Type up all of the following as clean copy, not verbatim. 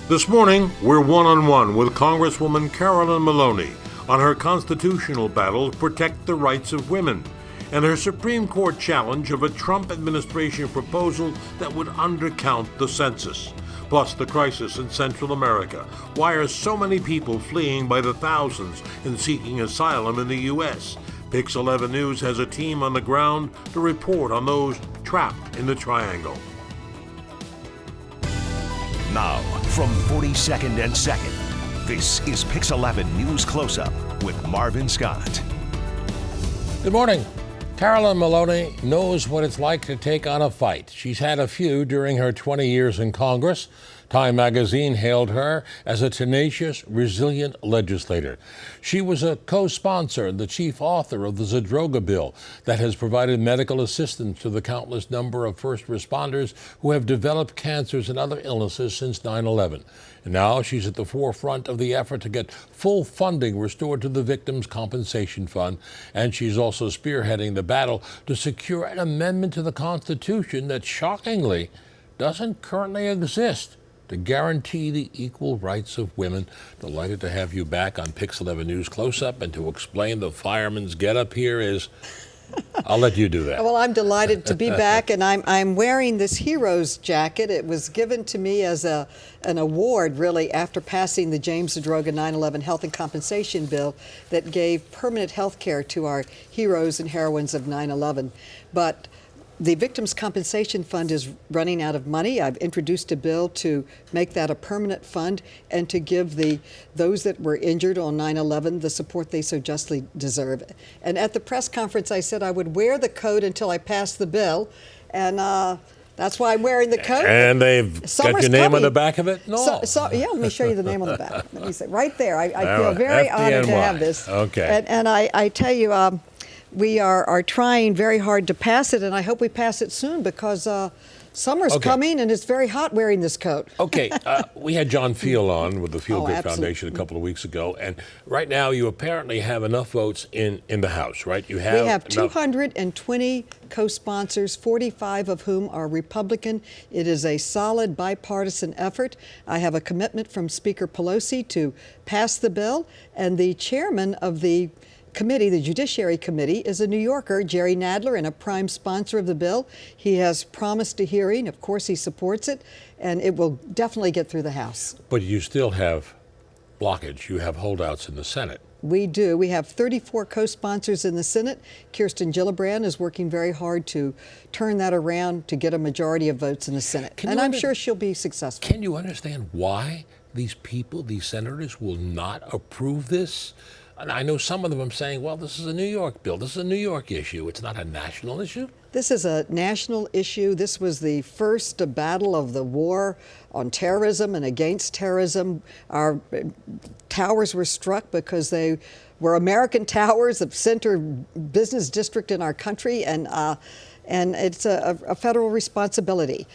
This morning, we're one-on-one with Congresswoman Carolyn Maloney on her constitutional battle to protect the rights of women and her Supreme Court challenge of a Trump administration proposal that would undercount the census. Plus, the crisis in Central America. Why are so many people fleeing by the thousands and seeking asylum in the U.S.? Pix 11 News has a team on the ground to report on those trapped in the triangle. Now, from 42nd and 2nd, this is Pix 11 News Closeup with Marvin Scott. Good morning. Carolyn Maloney knows what it's like to take on a fight. She's had a few during her 20 years in Congress. Time magazine hailed her as a tenacious, resilient legislator. She was a co-sponsor and the chief author of the Zadroga bill that has provided medical assistance to the countless number of first responders who have developed cancers and other illnesses since 9/11. And now she's at the forefront of the effort to get full funding restored to the Victims' Compensation Fund. And she's also spearheading the battle to secure an amendment to the Constitution that shockingly doesn't currently exist, to guarantee the equal rights of women. Delighted to have you back on Pix 11 News Close-Up, and to explain the fireman's get-up here is, I'll let you do that. Well, I'm delighted to be back, and I'm wearing this hero's jacket. It was given to me as an award, really, after passing the James Zadroga 9/11 Health and Compensation Bill that gave permanent health care to our heroes and heroines of 9/11. But the Victims' Compensation Fund is running out of money. I've introduced a bill to make that a permanent fund and to give those that were injured on 9/11 the support they so justly deserve. And at the press conference, I said I would wear the coat until I passed the bill, and that's why I'm wearing the coat. And they've got your name on the back of it? No. Yeah, let me show you the name on the back. Let me say, right there. I feel very honored to have this. Okay. And I tell you, we are trying very hard to pass it, and I hope we pass it soon because summer's coming and it's very hot wearing this coat. Okay, we had John Field on with the Fieldgate absolutely. Foundation a couple of weeks ago, and right now you apparently have enough votes in the House, right? We have 220 co-sponsors, 45 of whom are Republican. It is a solid bipartisan effort. I have a commitment from Speaker Pelosi to pass the bill, and the chairman of the committee, the Judiciary Committee, is a New Yorker, Jerry Nadler, and a prime sponsor of the bill. He has promised a hearing. Of course, he supports it, and it will definitely get through the House. But you still have blockage. You have holdouts in the Senate. We do. We have 34 co-sponsors in the Senate. Kirsten Gillibrand is working very hard to turn that around to get a majority of votes in the Senate. And I'm sure she'll be successful. Can you understand why these people, these senators, will not approve this? And I know some of them are saying, well, this is a New York bill. This is a New York issue. It's not a national issue. This is a national issue. This was the first battle of the war on terrorism and against terrorism. Our towers were struck because they were American towers, the center business district in our country, and it's a federal responsibility.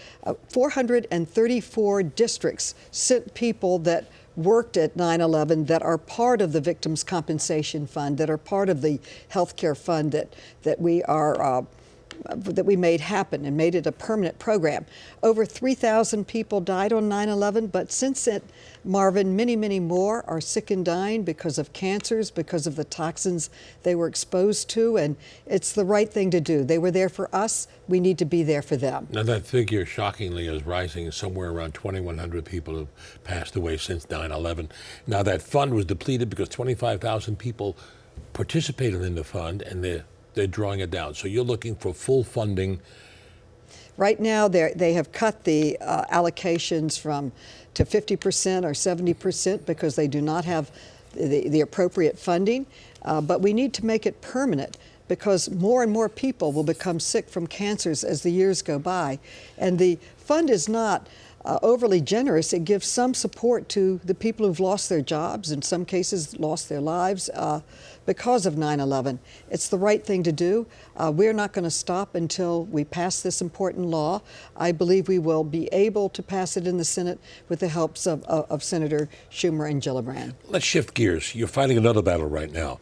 434 districts sent people that worked at 9/11 that are part of the Victims' Compensation Fund, that are part of the health care fund that we made happen and made it a permanent program. Over 3,000 people died on 9/11, but since it, Marvin, many, many more are sick and dying because of cancers, because of the toxins they were exposed to, and it's the right thing to do. They were there for us. We need to be there for them. Now, that figure, shockingly, is rising. Somewhere around 2,100 people have passed away since 9/11. Now, that fund was depleted because 25,000 people participated in the fund, and they're drawing it down. So you're looking for full funding. Right now, they have cut the allocations to 50% or 70% because they do not have the appropriate funding. But we need to make it permanent because more and more people will become sick from cancers as the years go by. And the fund is not overly generous. It gives some support to the people who've lost their jobs, in some cases lost their lives because of 9/11. It's the right thing to do. We're not going to stop until we pass this important law. I believe we will be able to pass it in the Senate with the helps of Senator Schumer and Gillibrand. Let's shift gears. You're fighting another battle right now.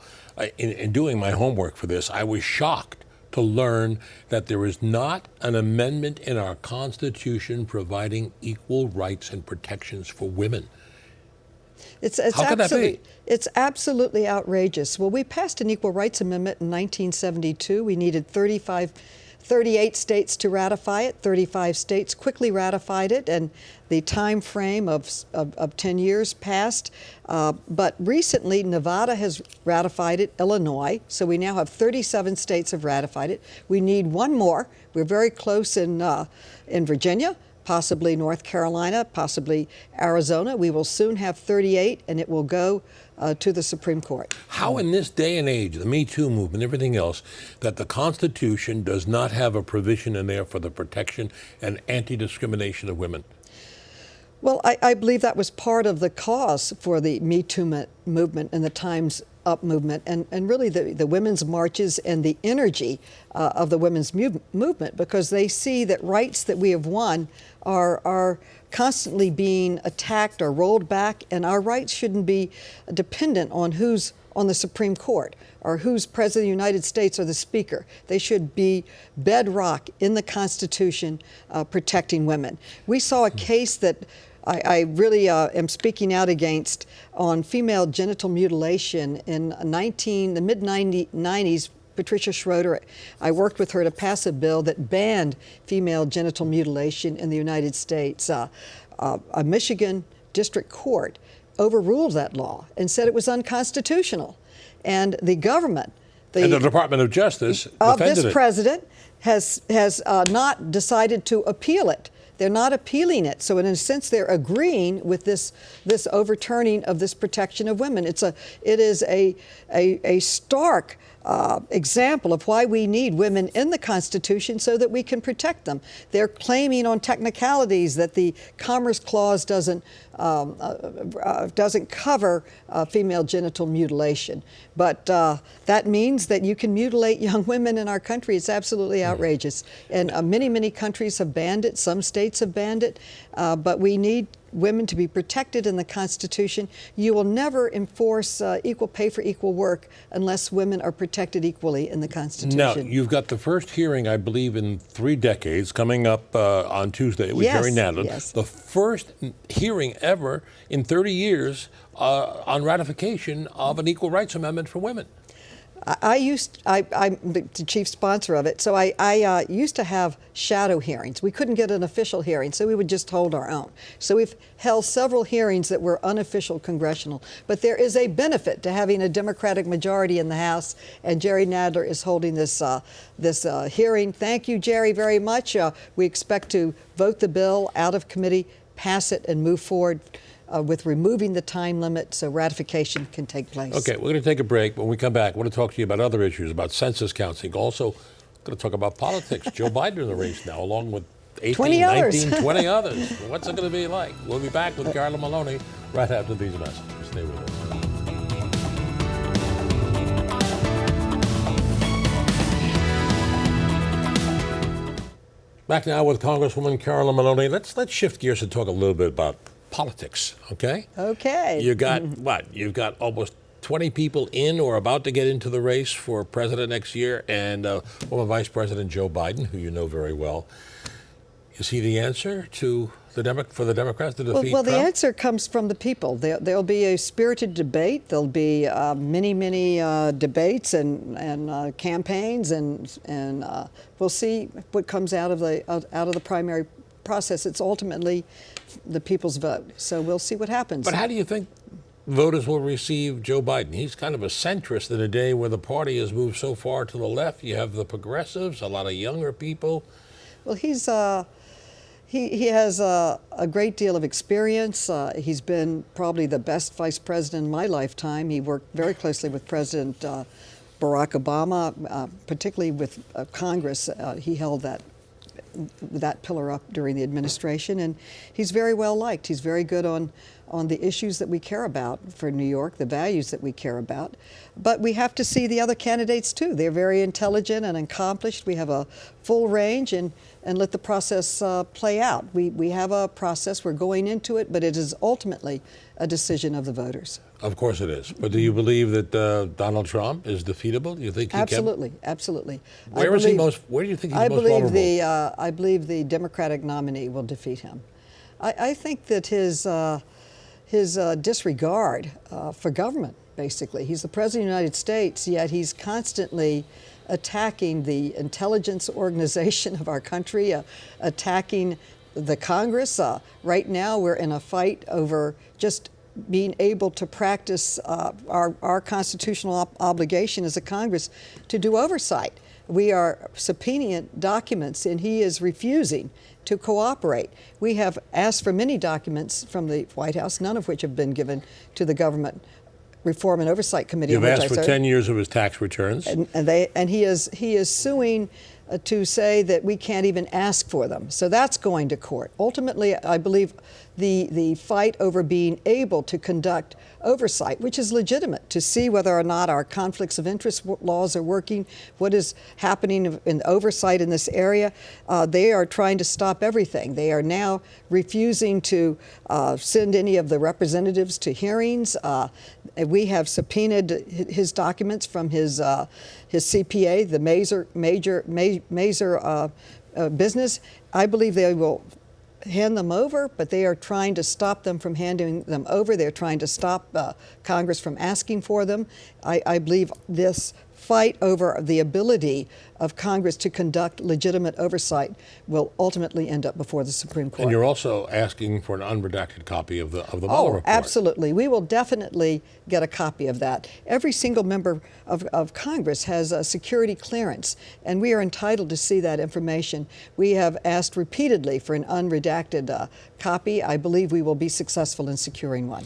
In doing my homework for this, I was shocked to learn that there is not an amendment in our Constitution providing equal rights and protections for women. How could that be? It's absolutely outrageous. Well, we passed an Equal Rights Amendment in 1972. We needed 38 states to ratify it. 35 states quickly ratified it, and the time frame of 10 years passed. But recently, Nevada has ratified it, Illinois, so we now have 37 states have ratified it. We need one more. We're very close in Virginia, possibly North Carolina, possibly Arizona. We will soon have 38, and it will go to the Supreme Court. How in this day and age, the Me Too movement, everything else, that the Constitution does not have a provision in there for the protection and anti-discrimination of women? Well, I believe that was part of the cause for the Me Too movement and the Time's Up movement, and really the women's marches and the energy of the women's movement, because they see that rights that we have won are constantly being attacked or rolled back, and our rights shouldn't be dependent on who's on the Supreme Court or who's President of the United States or the Speaker. They should be bedrock in the Constitution protecting women. We saw a case that I really am speaking out against on female genital mutilation in the mid-90s. Patricia Schroeder, I worked with her to pass a bill that banned female genital mutilation in the United States. A Michigan district court overruled that law and said it was unconstitutional. And the government, and the Department of Justice of this defended it. president has not decided to appeal it. They're not appealing it. So in a sense, they're agreeing with this overturning of this protection of women. It is a stark example of why we need women in the Constitution so that we can protect them. They're claiming on technicalities that the Commerce Clause doesn't cover female genital mutilation. But that means that you can mutilate young women in our country. It's absolutely outrageous. And many countries have banned it. Some states have banned it. But we need women to be protected in the Constitution. You will never enforce equal pay for equal work unless women are protected equally in the Constitution. Now, you've got the first hearing, I believe, in 3 decades coming up on Tuesday with Jerry Nadler. Yes. The first hearing ever in 30 years on ratification of an equal rights amendment for women. I'm the chief sponsor of it, so I used to have shadow hearings. We couldn't get an official hearing, so we would just hold our own. So we've held several hearings that were unofficial congressional. But there is a benefit to having a Democratic majority in the House, and Jerry Nadler is holding this hearing. Thank you, Jerry, very much. We expect to vote the bill out of committee, pass it, and move forward with removing the time limit so ratification can take place. Okay, we're going to take a break. When we come back, I want to talk to you about other issues, about census counting. Also, going to talk about politics. Joe Biden in the race now, along with 18, 19, 20 others. What's it going to be like? We'll be back with Carolyn Maloney right after these messages. Stay with us. Back now with Congresswoman Carolyn Maloney. Let's shift gears and talk a little bit about politics, okay? Okay. You got what? You've got almost 20 people in or about to get into the race for president next year, and former Vice President Joe Biden, who you know very well. Is he the answer for the Democrats to defeat Well, Trump? the answer comes from the people. There'll be a spirited debate. There'll be many debates and campaigns, and we'll see what comes out of the primary process. It's ultimately the people's vote. So we'll see what happens. But how do you think voters will receive Joe Biden? He's kind of a centrist in a day where the party has moved so far to the left. You have the progressives, a lot of younger people. Well, he has a great deal of experience. He's been probably the best vice president in my lifetime. He worked very closely with President Barack Obama, particularly with Congress. He held that pillar up during the administration, and he's very well liked. He's very good on the issues that we care about for New York, the values that we care about. But we have to see the other candidates too. They're very intelligent and accomplished. We have a full range, and and let the process play out. We have a process, we're going into it, but it is ultimately a decision of the voters. Of course it is. But do you believe that Donald Trump is defeatable? Do you think he Absolutely, absolutely. Where do you think he's most vulnerable? I believe the Democratic nominee will defeat him. I think that his disregard for government, basically. He's the President of the United States, yet he's constantly attacking the intelligence organization of our country, attacking the Congress. Right now, we're in a fight over just being able to practice our constitutional obligation as a Congress to do oversight. We are subpoenaing documents, and he is refusing to cooperate. We have asked for many documents from the White House, none of which have been given to the Government Reform and Oversight Committee. You've asked for 10 years of his tax returns. And he is suing to say that we can't even ask for them. So that's going to court. Ultimately, I believe the fight over being able to conduct oversight, which is legitimate, to see whether or not our conflicts of interest laws are working, what is happening in oversight in this area. They are trying to stop everything. They are now refusing to send any of the representatives to hearings. We have subpoenaed his documents from his CPA, the Mazer business. I believe they will hand them over, but they are trying to stop them from handing them over. They're trying to stop Congress from asking for them. I believe this fight over the ability of Congress to conduct legitimate oversight will ultimately end up before the Supreme Court. And you're also asking for an unredacted copy of the Mueller report. Absolutely. We will definitely get a copy of that. Every single member of Congress has a security clearance, and we are entitled to see that information. We have asked repeatedly for an unredacted copy. I believe we will be successful in securing one.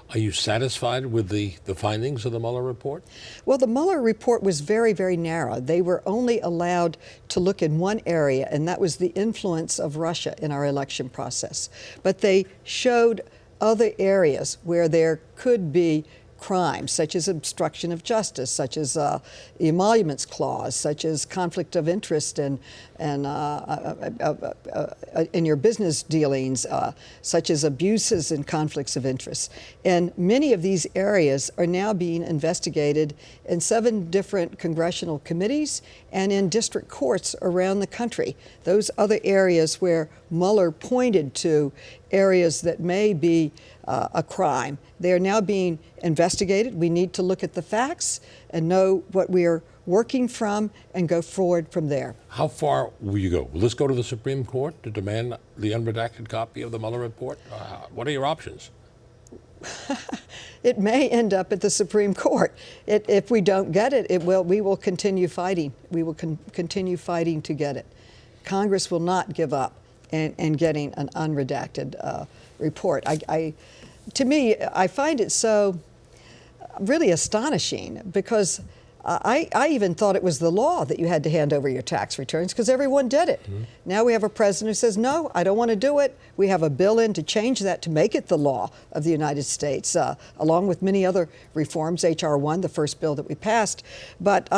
Are you satisfied with the findings of the Mueller report? Well, the Mueller report was very, very narrow. They were only allowed to look in one area, and that was the influence of Russia in our election process. But they showed other areas where there could be crimes, such as obstruction of justice, such as the emoluments clause, such as conflict of interest and in your business dealings, such as abuses and conflicts of interest. And many of these areas are now being investigated in 7 different congressional committees and in district courts around the country. Those other areas where Mueller pointed to areas that may be a crime, they are now being investigated. We need to look at the facts and know what we are working from and go forward from there. How far will you go? Will this go to the Supreme Court to demand the unredacted copy of the Mueller report? What are your options? It may end up at the Supreme Court. If we don't get it, we will continue fighting. We will continue fighting to get it. Congress will not give up in getting an unredacted report. To me, I find it so really astonishing because I even thought it was the law that you had to hand over your tax returns because everyone did it. Mm-hmm. Now we have a president who says, no, I don't want to do it. We have a bill in to change that to make it the law of the United States, along with many other reforms, H.R. 1, the first bill that we passed. But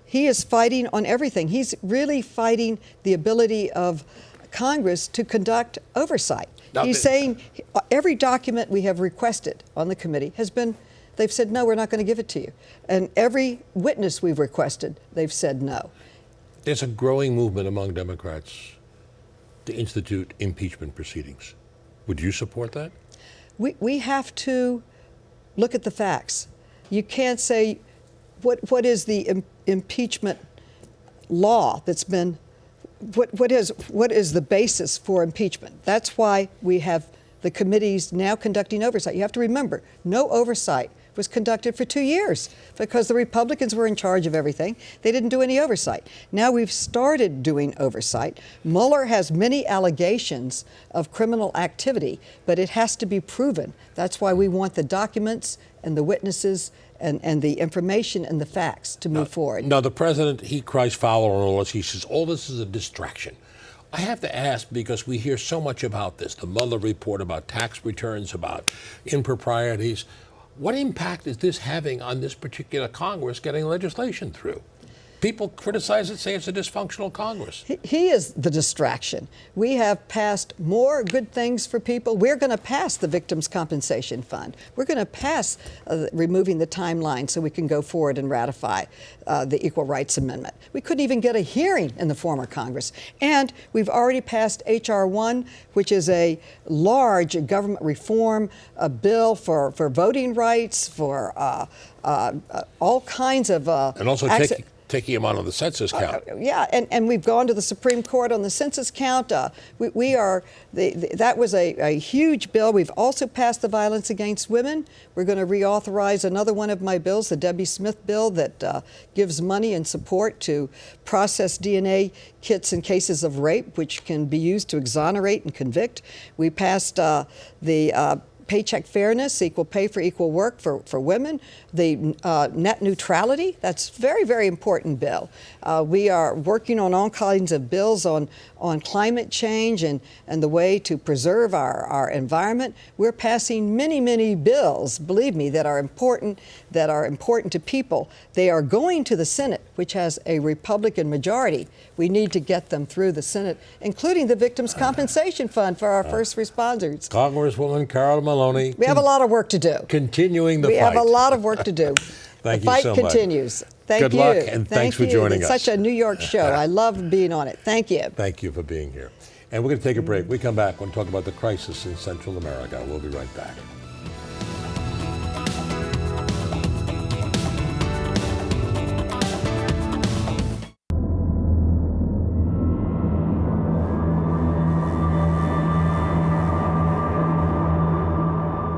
he is fighting on everything. He's really fighting the ability of Congress to conduct oversight. He's saying every document we have requested on the committee has been, they've said, no, we're not going to give it to you. And every witness we've requested, they've said no. There's a growing movement among Democrats to institute impeachment proceedings. Would you support that? We have to look at the facts. You can't say, what is the impeachment law that's been what is the basis for impeachment? That's why we have the committees now conducting oversight. You have to remember, no oversight was conducted for 2 years because the Republicans were in charge of everything. They didn't do any oversight. Now we've started doing oversight. Mueller has many allegations of criminal activity, but it has to be proven. That's why we want the documents and the witnesses and the information and the facts to move forward. Now, the president, he cries foul on all this. He says, all this is a distraction. I have to ask, because we hear so much about this, the Mueller report, about tax returns, about improprieties. What impact is this having on this particular Congress getting legislation through? People criticize it, say it's a dysfunctional Congress. He is the distraction. We have passed more good things for people. We're going to pass the Victims' Compensation Fund. We're going to pass removing the timeline so we can go forward and ratify the Equal Rights Amendment. We couldn't even get a hearing in the former Congress. And we've already passed H.R. 1, which is a large government reform bill for voting rights, for all kinds of and also taking him out of the census count. And we've gone to the Supreme Court on the census count. That was a huge bill. We've also passed the Violence Against Women. We're going to reauthorize another one of my bills, the Debbie Smith bill, that gives money and support to process DNA kits in cases of rape, which can be used to exonerate and convict. We passed the Paycheck Fairness, equal pay for equal work for women, the net neutrality. That's very, very important bill. We are working on all kinds of bills on climate change and the way to preserve our environment. We're passing many, many bills, believe me, that are important to people. They are going to the Senate, which has a Republican majority. We need to get them through the Senate, including the Victims' Compensation Fund for our first responders. Congresswoman Carolyn Maloney. We have a lot of work to do. Continuing the fight. We have a lot of work to do. Thank the you so fight much. continues. Thank Good you. luck, and thanks for joining us. It's such a New York show. I love being on it. Thank you. Thank you for being here. And we're going to take a break. We come back and talk about the crisis in Central America. We'll be right back.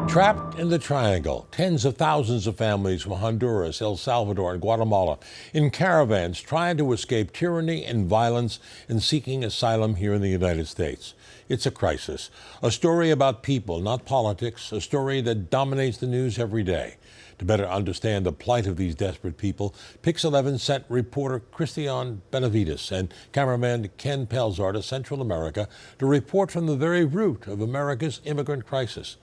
Trapped in the Triangle, tens of thousands of families from Honduras, El Salvador, and Guatemala in caravans trying to escape tyranny and violence and seeking asylum here in the United States. It's a crisis, a story about people, not politics, a story that dominates the news every day. To better understand the plight of these desperate people, Pix 11 sent reporter Cristian Benavides and cameraman Ken Pelzar to Central America to report from the very root of America's immigrant crisis.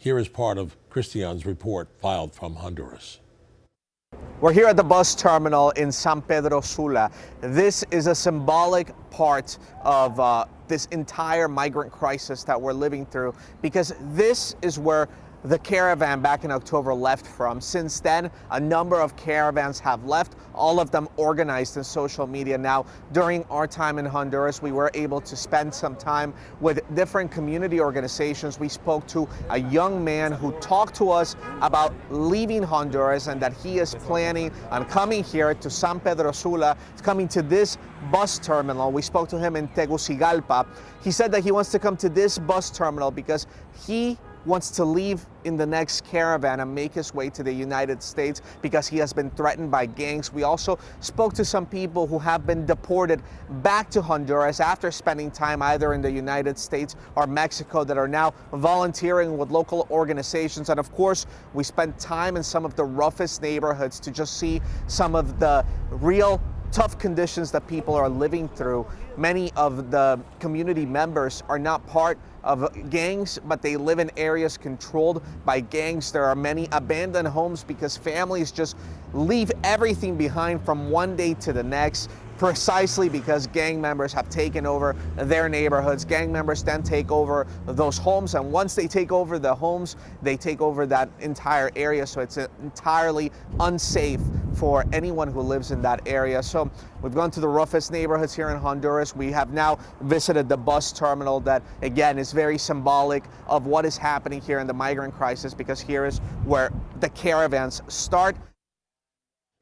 Here is part of Cristian's report filed from Honduras. We're here at the bus terminal in San Pedro Sula. This is a symbolic part of this entire migrant crisis that we're living through, because this is where the caravan back in October left from. Since then, a number of caravans have left, all of them organized in social media. Now, during our time in Honduras, we were able to spend some time with different community organizations. We spoke to a young man who talked to us about leaving Honduras and that he is planning on coming here to San Pedro Sula, coming to this bus terminal. We spoke to him in Tegucigalpa. He said that he wants to come to this bus terminal because he wants to leave in the next caravan and make his way to the United States because he has been threatened by gangs. We also spoke to some people who have been deported back to Honduras after spending time either in the United States or Mexico that are now volunteering with local organizations. And of course, we spent time in some of the roughest neighborhoods to just see some of the real tough conditions that people are living through. Many of the community members are not part of gangs, but they live in areas controlled by gangs. There are many abandoned homes because families just leave everything behind from one day to the next, precisely because gang members have taken over their neighborhoods. Gang members then take over those homes, and once they take over the homes, they take over that entire area, so it's entirely unsafe for anyone who lives in that area. So we've gone to the roughest neighborhoods here in Honduras. We have now visited the bus terminal that, again, is very symbolic of what is happening here in the migrant crisis, because here is where the caravans start.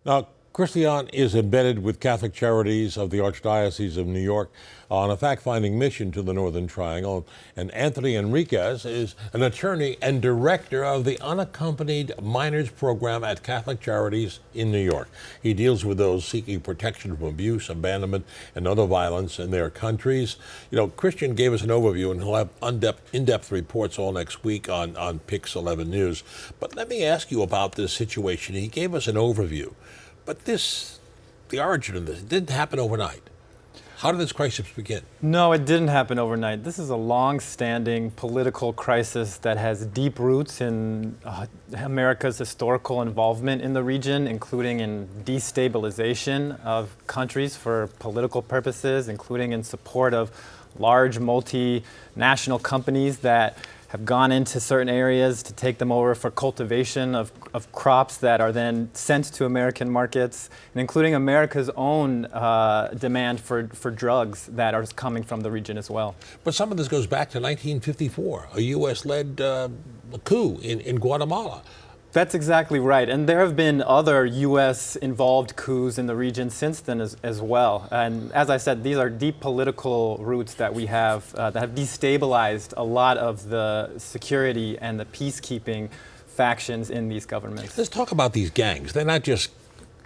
Now, Cristian is embedded with Catholic Charities of the Archdiocese of New York on a fact-finding mission to the Northern Triangle. And Anthony Enriquez is an attorney and director of the Unaccompanied Minors Program at Catholic Charities in New York. He deals with those seeking protection from abuse, abandonment, and other violence in their countries. You know, Cristian gave us an overview, and he'll have in-depth reports all next week on Pix 11 News. But let me ask you about this situation. He gave us an overview. But the origin of this, didn't happen overnight. How did this crisis begin? No, it didn't happen overnight. This is a long-standing political crisis that has deep roots in America's historical involvement in the region, including in destabilization of countries for political purposes, including in support of large multinational companies that have gone into certain areas to take them over for cultivation of crops that are then sent to American markets, and including America's own demand for drugs that are coming from the region as well. But some of this goes back to 1954, a U.S.-led coup in Guatemala. That's exactly right. And there have been other U.S.-involved coups in the region since then as well. And as I said, these are deep political roots that we have that have destabilized a lot of the security and the peacekeeping factions in these governments. Let's talk about these gangs. They're not just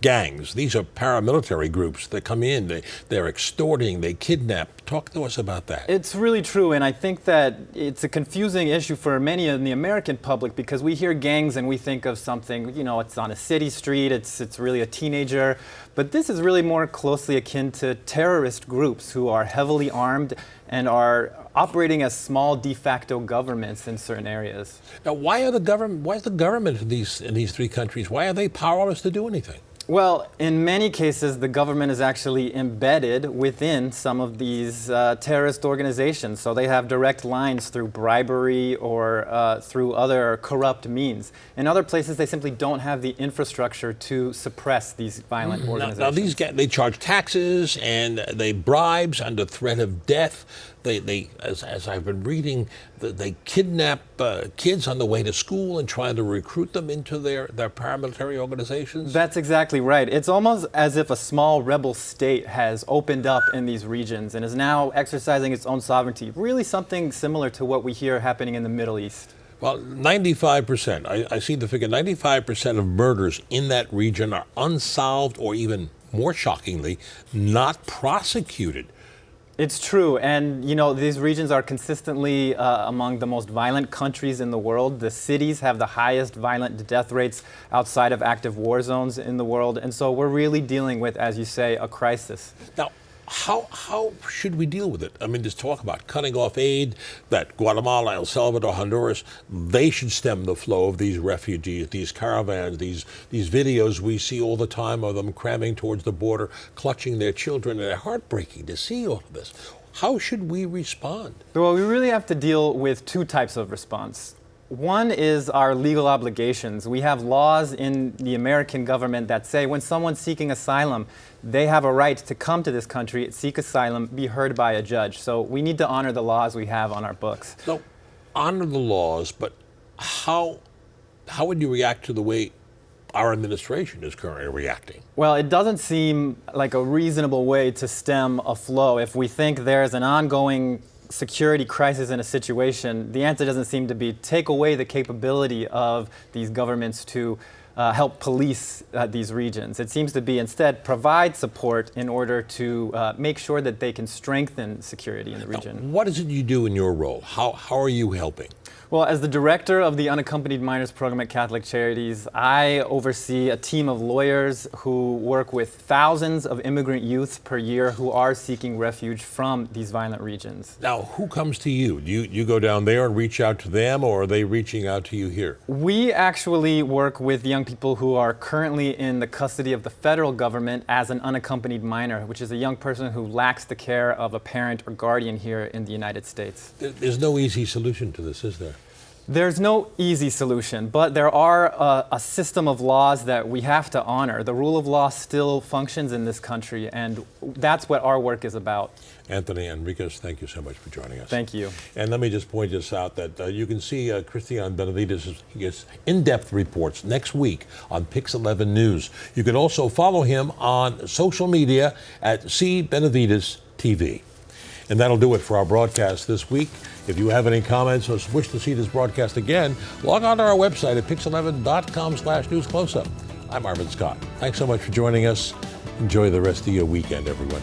gangs. These are paramilitary groups that come in, they're extorting, they kidnap. Talk to us about that. It's really true, and I think that it's a confusing issue for many in the American public because we hear gangs and we think of something, you know, it's on a city street, it's really a teenager, but this is really more closely akin to terrorist groups who are heavily armed and are operating as small de facto governments in certain areas. Now, why is the government in these three countries, why are they powerless to do anything? Well, in many cases, the government is actually embedded within some of these terrorist organizations. So they have direct lines through bribery or through other corrupt means. In other places, they simply don't have the infrastructure to suppress these violent organizations. Now these guys, they charge taxes and they bribes under threat of death. They as I've been reading, they kidnap kids on the way to school and try to recruit them into their paramilitary organizations. That's exactly right. It's almost as if a small rebel state has opened up in these regions and is now exercising its own sovereignty. Really something similar to what we hear happening in the Middle East. Well, 95%, I see the figure, 95% of murders in that region are unsolved or even more shockingly, not prosecuted. It's true, and you know, these regions are consistently among the most violent countries in the world. The cities have the highest violent death rates outside of active war zones in the world, and so we're really dealing with, as you say, a crisis. Now, how should we deal with it? I mean, there's talk about cutting off aid, that Guatemala, El Salvador, Honduras, they should stem the flow of these refugees, these caravans, these videos we see all the time of them cramming towards the border, clutching their children, and it's heartbreaking to see all of this. How should we respond? Well, we really have to deal with two types of response. One is our legal obligations. We have laws in the American government that say when someone's seeking asylum, they have a right to come to this country, seek asylum, be heard by a judge. So we need to honor the laws we have on our books. So, honor the laws, but how would you react to the way our administration is currently reacting? Well, it doesn't seem like a reasonable way to stem a flow. If we think there's an ongoing security crisis in a situation, the answer doesn't seem to be take away the capability of these governments to help police these regions. It seems to be instead provide support in order to make sure that they can strengthen security in the region. Now, what is it you do in your role? How are you helping? Well, as the director of the Unaccompanied Minors Program at Catholic Charities, I oversee a team of lawyers who work with thousands of immigrant youth per year who are seeking refuge from these violent regions. Now, who comes to you? Do you go down there and reach out to them, or are they reaching out to you here? We actually work with young people who are currently in the custody of the federal government as an unaccompanied minor, which is a young person who lacks the care of a parent or guardian here in the United States. There's no easy solution to this, is there? There's no easy solution, but there are a system of laws that we have to honor. The rule of law still functions in this country, and that's what our work is about. Anthony Enriquez, thank you so much for joining us. Thank you. And let me just point this out, that you can see Cristian Benavides' in-depth reports next week on Pix 11 News. You can also follow him on social media at CBenavides TV. And that'll do it for our broadcast this week. If you have any comments or wish to see this broadcast again, log on to our website at pix11.com/newscloseup. I'm Marvin Scott. Thanks so much for joining us. Enjoy the rest of your weekend, everyone.